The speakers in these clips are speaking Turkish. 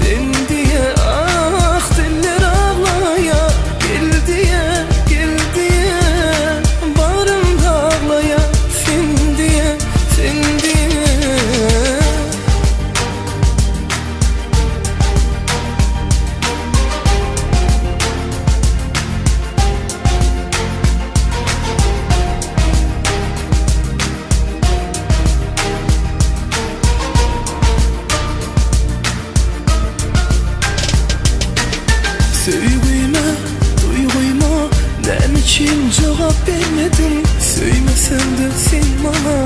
sen diye. Ah diller ağlaya, gel diye, gel diye. Bağrımda ağlaya, sen diye, sen diye. Söyleme, duyguyma, nem için cevap vermedin. Söymesen de sen bana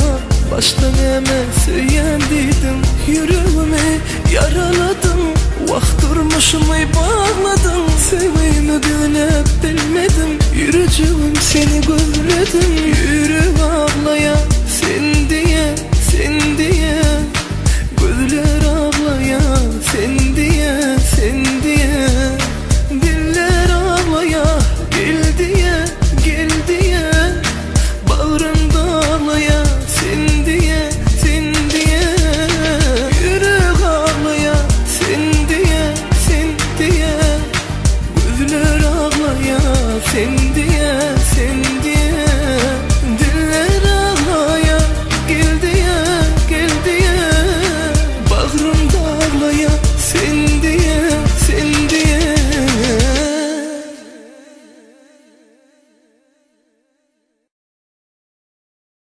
baştan neme söylendiydin. Yüreğimi yaraladın, vaxt durmuşumu bağladın. Sevmeyi dönüp bilmedim, yürücüğüm seni gözledim. Yürü ağlaya, sen diye, sen diye.